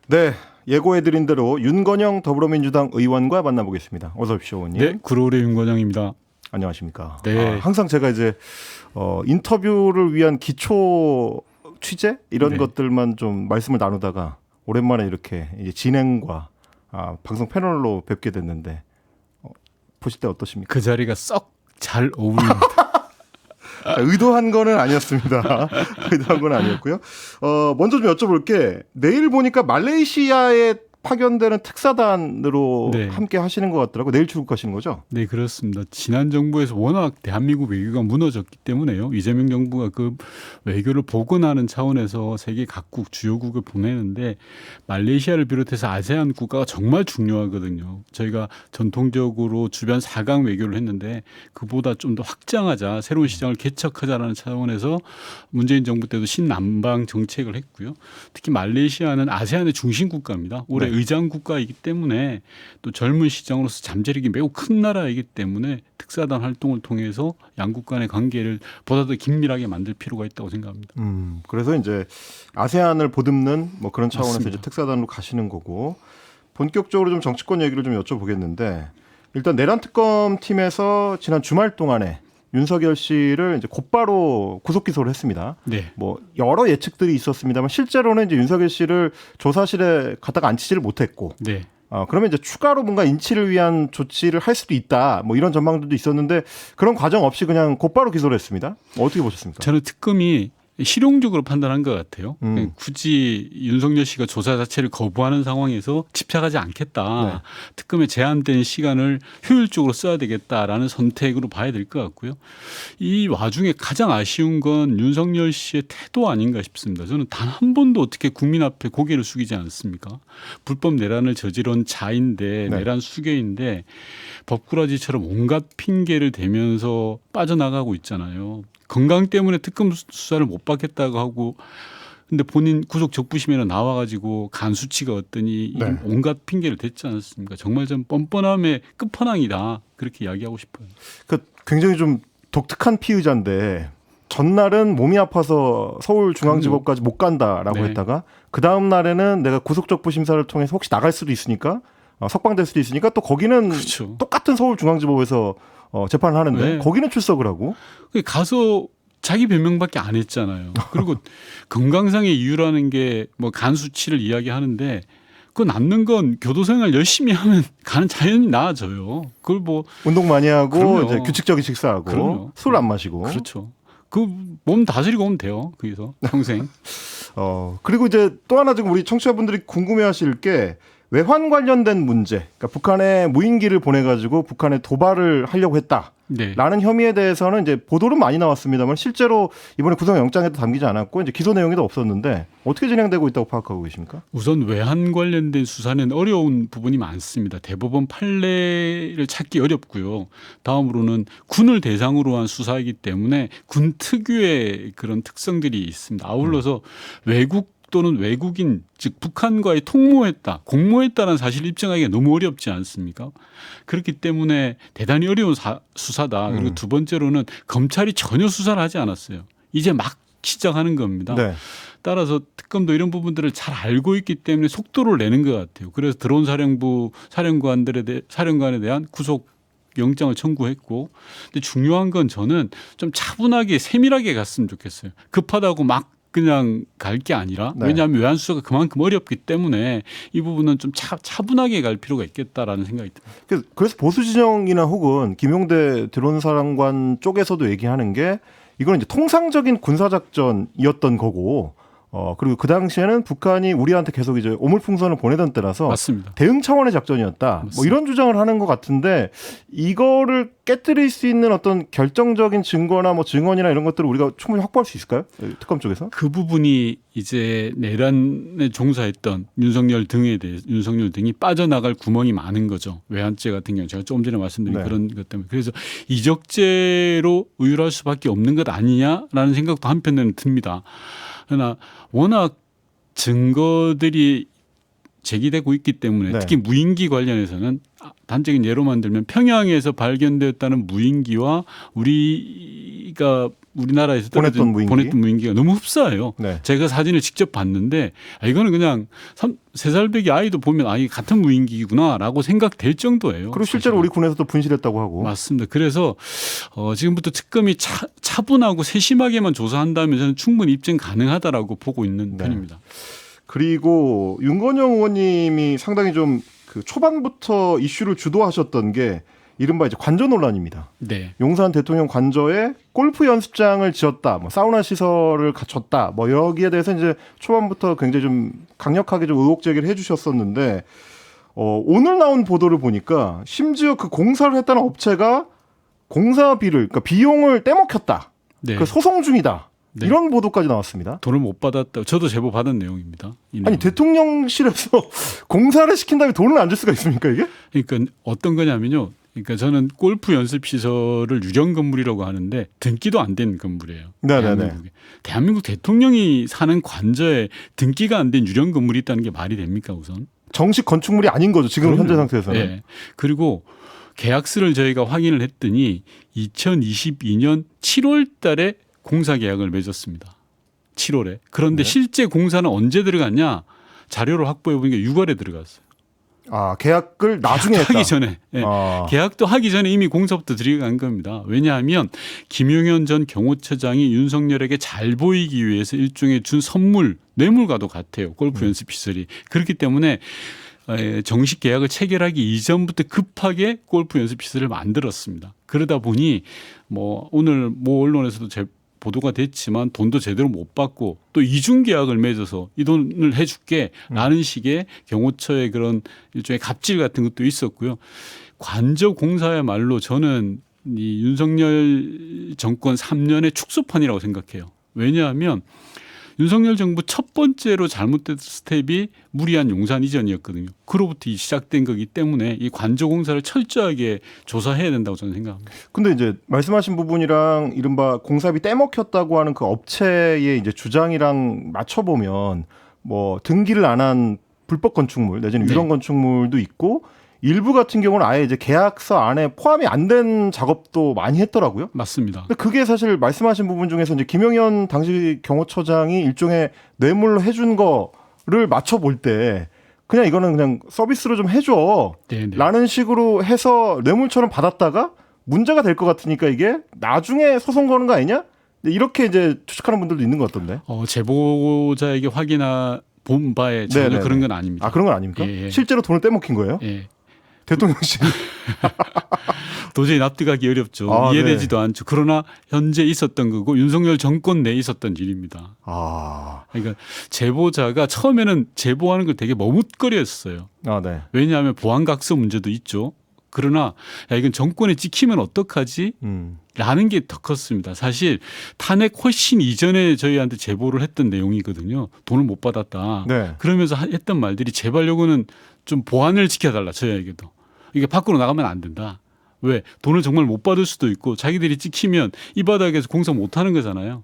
네, 예고해드린 대로 윤건영 더불어민주당 의원과 만나보겠습니다. 어서 오십시오, 의원님. 네, 구로울의 윤건영입니다. 안녕하십니까. 네. 항상 제가 이제 인터뷰를 위한 기초 취재 이런 네. 것들만 좀 말씀을 나누다가 오랜만에 이렇게 이제 진행과 방송 패널로 뵙게 됐는데 보실 때 어떠십니까? 그 자리가 썩 잘 어울립니다. 의도한 거는 아니었습니다. 의도한 건 아니었고요. 먼저 좀 여쭤볼게. 내일 보니까 말레이시아에 파견되는 특사단으로 네. 함께 하시는 것 같더라고요. 내일 출국하시는 거죠? 네, 그렇습니다. 지난 정부에서 워낙 대한민국 외교가 무너졌기 때문에요. 이재명 정부가 그 외교를 복원하는 차원에서 세계 각국 주요국을 보내는데 말레이시아를 비롯해서 아세안 국가가 정말 중요하거든요. 저희가 전통적으로 주변 4강 외교를 했는데 그보다 좀 더 확장하자, 새로운 시장을 개척하자라는 차원에서 문재인 정부 때도 신남방 정책을 했고요. 특히 말레이시아는 아세안의 중심 국가입니다. 올해 네. 의장 국가이기 때문에 또 젊은 시장으로서 잠재력이 매우 큰 나라이기 때문에 특사단 활동을 통해서 양국 간의 관계를 보다 더 긴밀하게 만들 필요가 있다고 생각합니다. 그래서 이제 아세안을 보듬는 뭐 그런 차원에서 맞습니다. 이제 특사단으로 가시는 거고 본격적으로 좀 정치권 얘기를 좀 여쭤보겠는데 일단 내란 특검 팀에서 지난 주말 동안에 윤석열 씨를 이제 곧바로 구속 기소를 했습니다. 네. 뭐 여러 예측들이 있었습니다만 실제로는 이제 윤석열 씨를 조사실에 갖다가 앉히지를 못했고 네. 그러면 이제 추가로 뭔가 인치를 위한 조치를 할 수도 있다. 뭐 이런 전망들도 있었는데 그런 과정 없이 그냥 곧바로 기소를 했습니다. 어떻게 보셨습니까? 저는 특검이 실용적으로 판단한 것 같아요. 굳이 윤석열 씨가 조사 자체를 거부하는 상황에서 집착하지 않겠다. 네. 특검에 제한된 시간을 효율적으로 써야 되겠다라는 선택으로 봐야 될 것 같고요. 이 와중에 가장 아쉬운 건 윤석열 씨의 태도 아닌가 싶습니다. 저는 단 한 번도 어떻게 국민 앞에 고개를 숙이지 않습니까? 불법 내란을 저지른 자인데 네. 내란 수괴인데 법꾸라지처럼 온갖 핑계를 대면서 빠져나가고 있잖아요. 건강 때문에 특검 수사를 못 받겠다고 하고 근데 본인 구속 적부심에는 나와가지고 간 수치가 어떠니 네. 온갖 핑계를 댔지 않았습니까? 정말 좀 뻔뻔함의 끝판왕이다 그렇게 이야기하고 싶어요. 그 굉장히 좀 독특한 피의자인데 전날은 몸이 아파서 서울중앙지법까지 못 간다라고 네. 했다가 그 다음 날에는 내가 구속적부 심사를 통해서 혹시 나갈 수도 있으니까 석방될 수도 있으니까 또 거기는 그렇죠. 똑같은 서울중앙지법에서 재판을 하는데 네. 거기는 출석을 하고 가서 자기 변명밖에 안 했잖아요. 그리고 건강상의 이유라는 게 뭐 간 수치를 이야기하는데 그 남는 건 교도생활 열심히 하면 간은 자연히 나아져요. 그걸 뭐 운동 많이 하고 그럼요. 이제 규칙적인 식사하고 그럼요. 술 안 마시고 그렇죠. 그 몸 다스리고 오면 돼요. 거기서 평생. 그리고 이제 또 하나 지금 우리 청취자분들이 궁금해하실 게 외환 관련된 문제, 그러니까 북한에 무인기를 보내가지고 북한에 도발을 하려고 했다. 네. 라는 혐의에 대해서는 이제 보도는 많이 나왔습니다만 실제로 이번에 구속영장에도 담기지 않았고 이제 기소 내용에도 없었는데 어떻게 진행되고 있다고 파악하고 계십니까? 우선 외환 관련된 수사는 어려운 부분이 많습니다. 대법원 판례를 찾기 어렵고요. 다음으로는 군을 대상으로 한 수사이기 때문에 군 특유의 그런 특성들이 있습니다. 아울러서 외국 또는 외국인 즉 북한과의 통모했다, 공모했다는 사실을 입증하기가 너무 어렵지 않습니까? 그렇기 때문에 대단히 어려운 수사다. 그리고 두 번째로는 검찰이 전혀 수사를 하지 않았어요. 이제 막 시작하는 겁니다. 네. 따라서 특검도 이런 부분들을 잘 알고 있기 때문에 속도를 내는 것 같아요. 그래서 드론 사령관에 대한 구속 영장을 청구했고, 근데 중요한 건 저는 좀 차분하게 세밀하게 갔으면 좋겠어요. 급하다고 막 그냥 갈 게 아니라 네. 왜냐하면 외환 수사가 그만큼 어렵기 때문에 이 부분은 좀 차분하게 갈 필요가 있겠다라는 생각이 듭니다. 그래서 보수 진영이나 혹은 김용대 드론 사령관 쪽에서도 얘기하는 게 이건 이제 통상적인 군사작전이었던 거고 그리고 그 당시에는 북한이 우리한테 계속 이제 오물풍선을 보내던 때라서 맞습니다. 대응 차원의 작전이었다. 맞습니다. 뭐 이런 주장을 하는 것 같은데 이거를 깨뜨릴 수 있는 어떤 결정적인 증거나 뭐 증언이나 이런 것들을 우리가 충분히 확보할 수 있을까요? 특검 쪽에서? 그 부분이 이제 내란에 종사했던 윤석열 등이 빠져나갈 구멍이 많은 거죠. 외환죄 같은 경우 제가 조금 전에 말씀드린 네. 그런 것 때문에 그래서 이적죄로 의율할 수밖에 없는 것 아니냐라는 생각도 한편에는 듭니다. 그러나 워낙 증거들이 제기되고 있기 때문에 네. 특히 무인기 관련해서는 단적인 예로만 들면 평양에서 발견되었다는 무인기와 우리가 우리나라에서 보냈던 무인기. 보냈던 무인기가 너무 흡사해요. 네. 제가 사진을 직접 봤는데 이거는 그냥 3살배기 아이도 보면 이게 같은 무인기구나라고 생각될 정도예요. 그리고 실제로 사실은. 우리 군에서도 분실했다고 하고. 맞습니다. 그래서 지금부터 특검이 차분하고 세심하게만 조사한다면 저는 충분히 입증 가능하다라고 보고 있는 네. 편입니다. 그리고 윤건영 의원님이 상당히 좀 그 초반부터 이슈를 주도하셨던 게 이른바 이제 관저 논란입니다. 네. 용산 대통령 관저에 골프 연습장을 지었다, 뭐 사우나 시설을 갖췄다, 뭐 여기에 대해서 이제 초반부터 굉장히 좀 강력하게 좀 의혹 제기를 해주셨었는데 오늘 나온 보도를 보니까 심지어 그 공사를 했다는 업체가 공사비를, 그러니까 비용을 떼먹혔다, 네. 그 소송 중이다. 네. 이런 보도까지 나왔습니다. 돈을 못 받았다. 저도 제보 받은 내용입니다. 이 아니 내용은. 대통령실에서 공사를 시킨 다음에 돈을 안 줄 수가 있습니까 이게? 그러니까 어떤 거냐면요. 그러니까 저는 골프 연습 시설을 유령 건물이라고 하는데 등기도 안 된 건물이에요. 네네네. 대한민국 대통령이 사는 관저에 등기가 안 된 유령 건물이 있다는 게 말이 됩니까 우선? 정식 건축물이 아닌 거죠 지금 그럼요. 현재 상태에서는. 네. 그리고 계약서를 저희가 확인을 했더니 2022년 7월 달에 공사 계약을 맺었습니다. 7월에. 그런데 네. 실제 공사는 언제 들어갔냐? 자료를 확보해 보니까 6월에 들어갔어요. 아 계약을 나중에 계약도 했다. 하기 전에. 네. 아. 계약도 하기 전에 이미 공사부터 들어간 겁니다. 왜냐하면 김용현 전 경호처장이 윤석열에게 잘 보이기 위해서 일종의 준 선물, 뇌물과도 같아요. 골프 연습 시설이. 그렇기 때문에 정식 계약을 체결하기 이전부터 급하게 골프 연습 시설을 만들었습니다. 그러다 보니 뭐 오늘 모 언론에서도 보도가 됐지만 돈도 제대로 못 받고 또 이중 계약을 맺어서 이 돈을 해줄게라는 식의 경호처의 그런 일종의 갑질 같은 것도 있었고요. 관저 공사야말로 저는 이 윤석열 정권 3년의 축소판이라고 생각해요. 왜냐하면 윤석열 정부 첫 번째로 잘못된 스텝이 무리한 용산 이전이었거든요. 그로부터 시작된 거기 때문에 이 관저 공사를 철저하게 조사해야 된다고 저는 생각합니다. 근데 이제 말씀하신 부분이랑 이른바 공사비 떼먹혔다고 하는 그 업체의 이제 주장이랑 맞춰보면 뭐 등기를 안 한 불법 건축물 내지는 유령 건축물도 있고 일부 같은 경우는 아예 이제 계약서 안에 포함이 안 된 작업도 많이 했더라고요. 맞습니다. 근데 그게 사실 말씀하신 부분 중에서 이제 김용현 당시 경호처장이 일종의 뇌물로 해준 거를 맞춰볼 때 그냥 이거는 그냥 서비스로 좀 해줘 네네. 라는 식으로 해서 뇌물처럼 받았다가 문제가 될 것 같으니까 이게 나중에 소송 거는 거 아니냐? 이렇게 이제 추측하는 분들도 있는 것 같던데. 제보자에게 본 바에 전혀 네네네. 그런 건 아닙니다. 아 그런 건 아닙니까? 예, 예. 실제로 돈을 떼먹힌 거예요? 예. 대통령실. 도저히 납득하기 어렵죠. 아, 이해되지도 않죠. 그러나 현재 있었던 거고 윤석열 정권 내에 있었던 일입니다. 아, 그러니까 제보자가 처음에는 제보하는 걸 되게 머뭇거렸어요. 아 네. 왜냐하면 보안각서 문제도 있죠. 그러나 야, 이건 정권에 찍히면 어떡하지? 라는 게 더 컸습니다. 사실 탄핵 훨씬 이전에 저희한테 제보를 했던 내용이거든요. 돈을 못 받았다. 네. 그러면서 했던 말들이 제발 요거는 좀 보안을 지켜달라 저희에게도. 이게 밖으로 나가면 안 된다. 왜? 돈을 정말 못 받을 수도 있고 자기들이 찍히면 이 바닥에서 공사 못하는 거잖아요.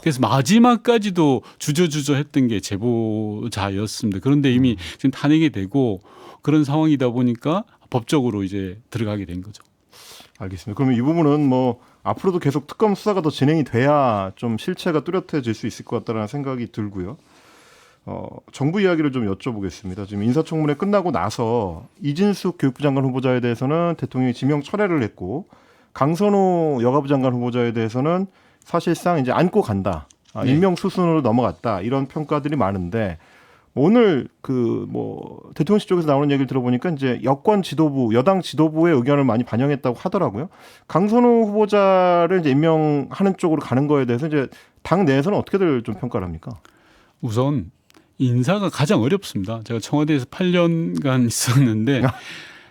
그래서 마지막까지도 주저주저 했던 게 제보자였습니다. 그런데 이미 지금 탄핵이 되고 그런 상황이다 보니까 법적으로 이제 들어가게 된 거죠. 알겠습니다. 그러면 이 부분은 뭐 앞으로도 계속 특검 수사가 더 진행이 돼야 좀 실체가 뚜렷해질 수 있을 것 같다는 생각이 들고요. 정부 이야기를 좀 여쭤보겠습니다. 지금 인사청문회 끝나고 나서 이진숙 교육부 장관 후보자에 대해서는 대통령이 지명 철회를 했고 강선호 여가부 장관 후보자에 대해서는 사실상 이제 안고 간다. 네. 임명 수순으로 넘어갔다. 이런 평가들이 많은데 오늘 그 뭐 대통령실 쪽에서 나오는 얘기를 들어보니까 이제 여권 지도부, 여당 지도부의 의견을 많이 반영했다고 하더라고요. 강선호 후보자를 이제 임명하는 쪽으로 가는 거에 대해서 이제 당 내에서는 어떻게들 좀 평가를 합니까? 우선 인사가 가장 어렵습니다. 제가 청와대에서 8년간 있었는데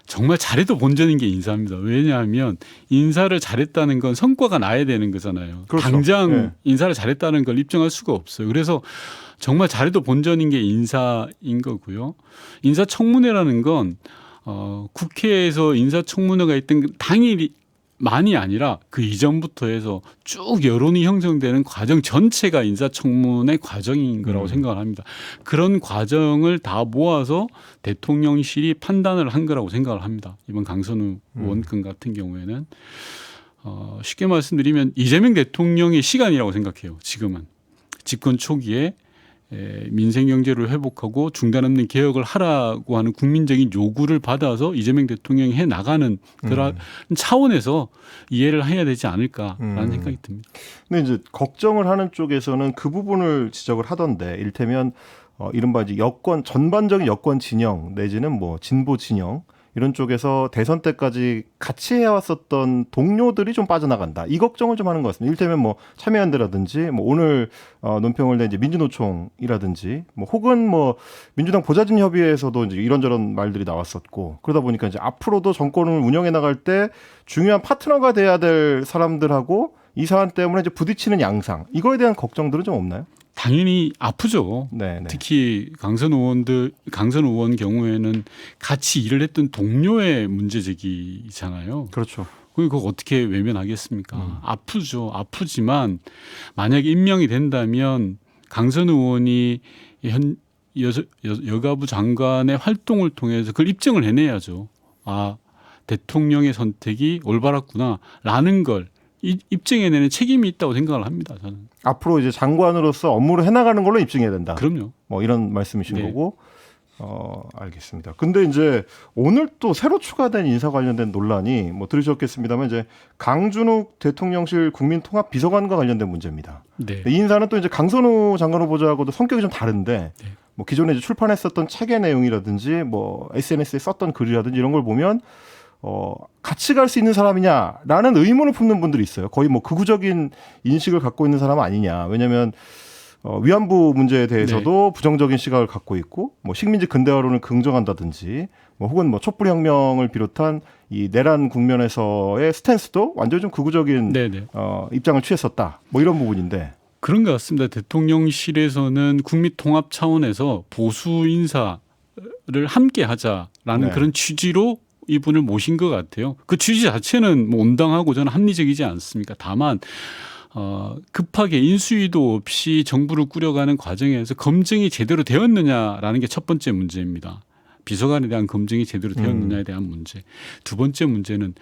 정말 잘해도 본전인 게 인사입니다. 왜냐하면 인사를 잘했다는 건 성과가 나야 되는 거잖아요. 그렇죠. 당장 네. 인사를 잘했다는 걸 입증할 수가 없어요. 그래서 정말 잘해도 본전인 게 인사인 거고요. 인사청문회라는 건 국회에서 인사청문회가 있던 당일만이 아니라 그 이전부터 해서 쭉 여론이 형성되는 과정 전체가 인사청문회 과정인 거라고 생각을 합니다. 그런 과정을 다 모아서 대통령실이 판단을 한 거라고 생각을 합니다. 이번 강선우 의원 건 같은 경우에는 쉽게 말씀드리면 이재명 대통령의 시간이라고 생각해요. 지금은 집권 초기에 민생 경제를 회복하고 중단 없는 개혁을 하라고 하는 국민적인 요구를 받아서 이재명 대통령이 해 나가는 그런 차원에서 이해를 해야 되지 않을까라는 생각이 듭니다. 근데 이제 걱정을 하는 쪽에서는 그 부분을 지적을 하던데, 이를테면 이른바 이제 여권 전반적인 여권 진영 내지는 뭐 진보 진영 이런 쪽에서 대선 때까지 같이 해왔었던 동료들이 좀 빠져나간다. 이 걱정을 좀 하는 것 같습니다. 이를테면 뭐 참여연대라든지 뭐 오늘 논평을 낸 이제 민주노총이라든지 뭐 혹은 뭐 민주당 보좌진 협의회에서도 이제 이런저런 말들이 나왔었고, 그러다 보니까 이제 앞으로도 정권을 운영해 나갈 때 중요한 파트너가 돼야 될 사람들하고 이 사안 때문에 이제 부딪히는 양상, 이거에 대한 걱정들은 좀 없나요? 당연히 아프죠. 네. 특히 강선 의원 경우에는 같이 일을 했던 동료의 문제 제기잖아요. 그렇죠. 그거 어떻게 외면하겠습니까? 아프죠. 아프지만 만약에 임명이 된다면 강선 의원이 현 여가부 장관의 활동을 통해서 그걸 입증을 해내야죠. 아, 대통령의 선택이 올바랐구나라는 걸 입증해내는 책임이 있다고 생각을 합니다. 저는. 앞으로 이제 장관으로서 업무를 해나가는 걸로 입증해야 된다. 그럼요. 뭐 이런 말씀이신 네. 거고. 알겠습니다. 근데 이제 오늘 또 새로 추가된 인사 관련된 논란이 뭐 들으셨겠습니다만 이제 강준욱 대통령실 국민통합 비서관과 관련된 문제입니다. 네. 이 인사는 또 이제 강선우 장관 후보자하고도 성격이 좀 다른데 네. 뭐 기존에 이제 출판했었던 책의 내용이라든지 뭐 SNS에 썼던 글이라든지 이런 걸 보면 같이 갈 수 있는 사람이냐라는 의문을 품는 분들이 있어요. 거의 뭐 극우적인 인식을 갖고 있는 사람 아니냐. 왜냐하면 위안부 문제에 대해서도 부정적인 시각을 갖고 있고, 뭐 식민지 근대화론을 긍정한다든지, 뭐 혹은 뭐 촛불혁명을 비롯한 이 내란 국면에서의 스탠스도 완전히 좀 극우적인 입장을 취했었다. 뭐 이런 부분인데. 그런 것 같습니다. 대통령실에서는 국민 통합 차원에서 보수 인사를 함께 하자라는 그런 취지로 이분을 모신 것 같아요. 그 취지 자체는 뭐 온당하고 저는 합리적이지 않습니까? 다만 급하게 인수위도 없이 정부를 꾸려가는 과정에서 검증이 제대로 되었느냐라는 게 첫 번째 문제입니다. 비서관에 대한 검증이 제대로 되었느냐에 대한 문제. 두 번째 문제는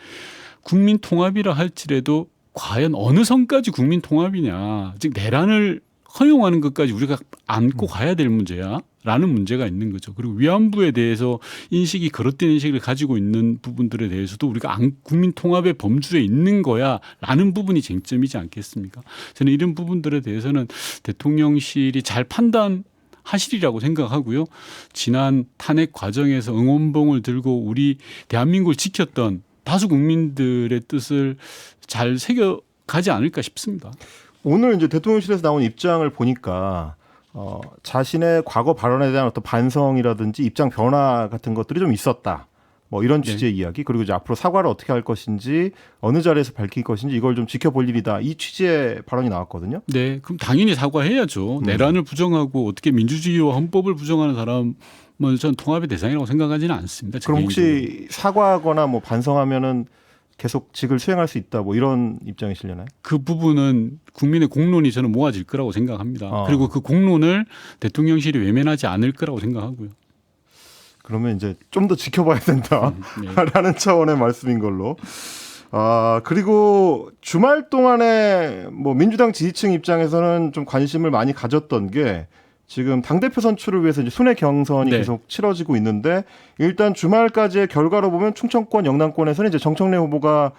국민 통합이라 할지라도 과연 어느 선까지 국민 통합이냐, 즉 내란을 허용하는 것까지 우리가 안고 가야 될 문제야? 라는 문제가 있는 거죠. 그리고 위안부에 대해서 인식이 그릇된 인식을 가지고 있는 부분들에 대해서도 우리가 국민 통합의 범주에 있는 거야 라는 부분이 쟁점이지 않겠습니까? 저는 이런 부분들에 대해서는 대통령실이 잘 판단하시리라고 생각하고요. 지난 탄핵 과정에서 응원봉을 들고 우리 대한민국을 지켰던 다수 국민들의 뜻을 잘 새겨가지 않을까 싶습니다. 오늘 이제 대통령실에서 나온 입장을 보니까 자신의 과거 발언에 대한 어떤 반성이라든지 입장 변화 같은 것들이 좀 있었다. 뭐 이런 취지의 이야기, 그리고 이제 앞으로 사과를 어떻게 할 것인지, 어느 자리에서 밝힐 것인지 이걸 좀 지켜볼 일이다. 이 취지의 발언이 나왔거든요. 네, 그럼 당연히 사과해야죠. 내란을 부정하고 어떻게 민주주의와 헌법을 부정하는 사람은 전 통합의 대상이라고 생각하지는 않습니다. 그럼 혹시 사과하거나 뭐 반성하면은 계속 직을 수행할 수 있다, 뭐 이런 입장이시려나요? 그 부분은 국민의 공론이 저는 모아질 거라고 생각합니다. 그리고 그 공론을 대통령실이 외면하지 않을 거라고 생각하고요. 그러면 이제 좀 더 지켜봐야 된다라는 차원의 말씀인 걸로. 그리고 주말 동안에 뭐 민주당 지지층 입장에서는 좀 관심을 많이 가졌던 게, 지금 당대표 선출을 위해서 이제 순회 경선이 계속 치러지고 있는데, 일단 주말까지의 결과로 보면 충청권, 영남권에서는 이제 정청래 후보가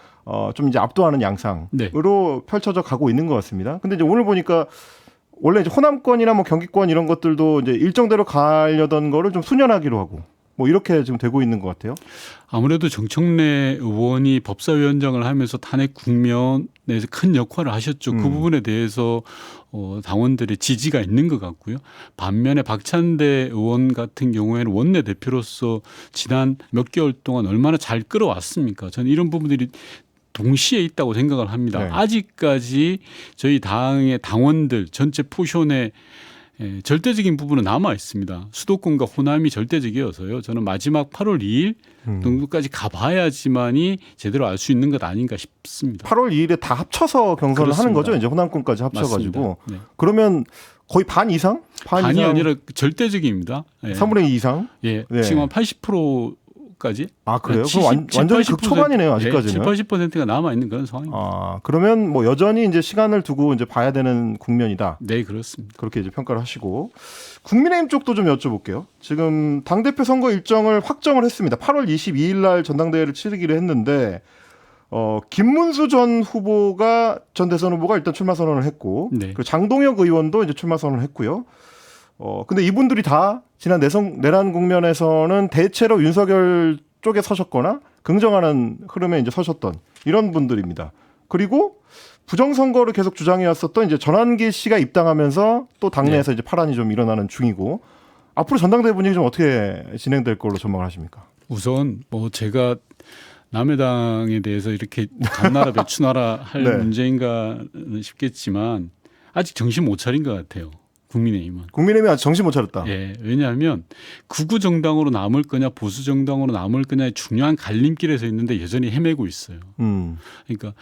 좀 이제 압도하는 양상으로 펼쳐져 가고 있는 것 같습니다. 근데 이제 오늘 보니까 원래 이제 호남권이나 뭐 경기권 이런 것들도 이제 일정대로 가려던 거를 좀 수년하기로 하고, 뭐 이렇게 지금 되고 있는 것 같아요. 아무래도 정청래 의원이 법사위원장을 하면서 탄핵 국면에서 큰 역할을 하셨죠. 그 부분에 대해서 당원들의 지지가 있는 것 같고요. 반면에 박찬대 의원 같은 경우에는 원내대표로서 지난 몇 개월 동안 얼마나 잘 끌어왔습니까? 저는 이런 부분들이 동시에 있다고 생각을 합니다. 아직까지 저희 당의 당원들 전체 포션에 절대적인 부분은 남아 있습니다. 수도권과 호남이 절대적이어서요. 저는 마지막 8월 2일 정도까지 가봐야지만이 제대로 알 수 있는 것 아닌가 싶습니다. 8월 2일에 다 합쳐서 경선을 하는 거죠? 이제 호남권까지 합쳐가지고. 그러면 거의 반 이상? 반이 아니라 절대적입니다. 3분의 2 이상? 지금 한 80% 정도까지. 아 그래요? 70, 그럼 완전히 70%, 극초반이네요 아직까지는. 70-80%가 남아 있는 그런 상황입니다. 아 그러면 뭐 여전히 이제 시간을 두고 이제 봐야 되는 국면이다. 네, 그렇습니다. 그렇게 이제 평가를 하시고 국민의힘 쪽도 좀 여쭤볼게요. 지금 당대표 선거 일정을 확정을 했습니다. 8월 22일 날 전당대회를 치르기로 했는데 김문수 전 후보가 전 대선 후보가 일단 출마 선언을 했고 네. 그리고 장동혁 의원도 이제 출마 선언을 했고요. 근데 이분들이 다 지난 내란 국면에서는 대체로 윤석열 쪽에 서셨거나 긍정하는 흐름에 이제 서셨던 이런 분들입니다. 그리고 부정선거를 계속 주장해왔었던 이제 전환기 씨가 입당하면서 또 당내에서 이제 파란이 좀 일어나는 중이고 앞으로 전당대회 분위기 좀 어떻게 진행될 걸로 전망을 하십니까? 우선 뭐 제가 남의 당에 대해서 이렇게 당나라 배추나라 할 네. 문제인가 싶겠지만 아직 정신 못 차린 것 같아요. 국민의힘은. 국민의힘이 아직 정신 못 차렸다. 예, 왜냐하면 극우 정당으로 남을 거냐 보수 정당으로 남을 거냐의 중요한 갈림길에 서 있는데 여전히 헤매고 있어요. 그러니까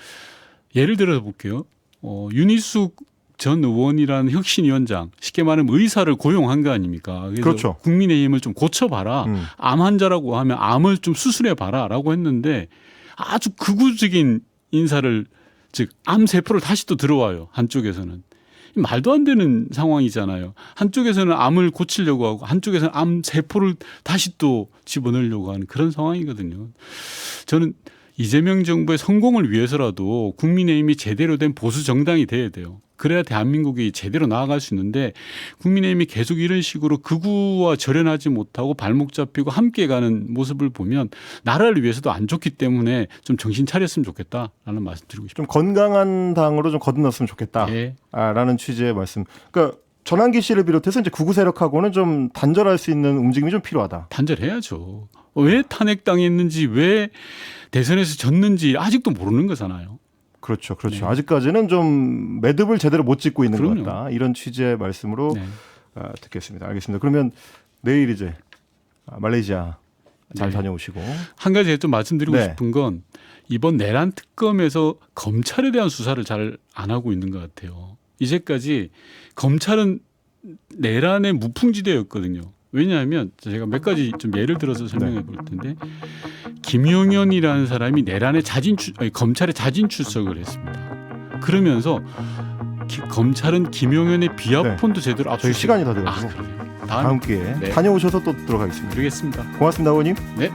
예를 들어서 볼게요. 윤희숙 전 의원이라는 혁신위원장, 쉽게 말하면 의사를 고용한 거 아닙니까? 그래서 그렇죠. 국민의힘을 좀 고쳐봐라. 암 환자라고 하면 암을 좀 수술해봐라라고 했는데 아주 극우적인 인사를 즉 암 세포를 다시 또 들어와요. 한쪽에서는. 말도 안 되는 상황이잖아요. 한쪽에서는 암을 고치려고 하고 한쪽에서는 암 세포를 다시 또 집어넣으려고 하는 그런 상황이거든요. 저는 이재명 정부의 성공을 위해서라도 국민의힘이 제대로 된 보수 정당이 돼야 돼요. 그래야 대한민국이 제대로 나아갈 수 있는데 국민의힘이 계속 이런 식으로 극우와 절연하지 못하고 발목 잡히고 함께 가는 모습을 보면 나라를 위해서도 안 좋기 때문에 좀 정신 차렸으면 좋겠다라는 말씀 드리고 싶습니다. 좀 건강한 당으로 좀 거듭났으면 좋겠다. 예. 라는 취지의 말씀. 그러니까 전환기 씨를 비롯해서 이제 극우 세력하고는 좀 단절할 수 있는 움직임이 좀 필요하다. 단절해야죠. 왜 탄핵당했는지 왜 대선에서 졌는지 아직도 모르는 거잖아요. 그렇죠. 그렇죠. 네. 아직까지는 좀 매듭을 제대로 못 짓고 있는 것 그럼요. 같다. 이런 취지의 말씀으로 네. 듣겠습니다. 알겠습니다. 그러면 내일 이제 말레이시아 잘 네. 다녀오시고. 한 가지 좀 말씀드리고 네. 싶은 건 이번 내란 특검에서 검찰에 대한 수사를 잘 안 하고 있는 것 같아요. 이제까지 검찰은 내란의 무풍지대였거든요. 왜냐하면 제가 몇 가지 좀 예를 들어서 설명해 볼 텐데 김용현이라는 사람이 내란의 검찰의 자진 출석을 했습니다. 그러면서 검찰은 김용현의 비하폰도 제대로 저희 시간이 다 돼가지고 그래요. 다음 기회에 네. 다녀오셔서 또 들어가겠습니다. 드리겠습니다. 고맙습니다, 의원님. 네.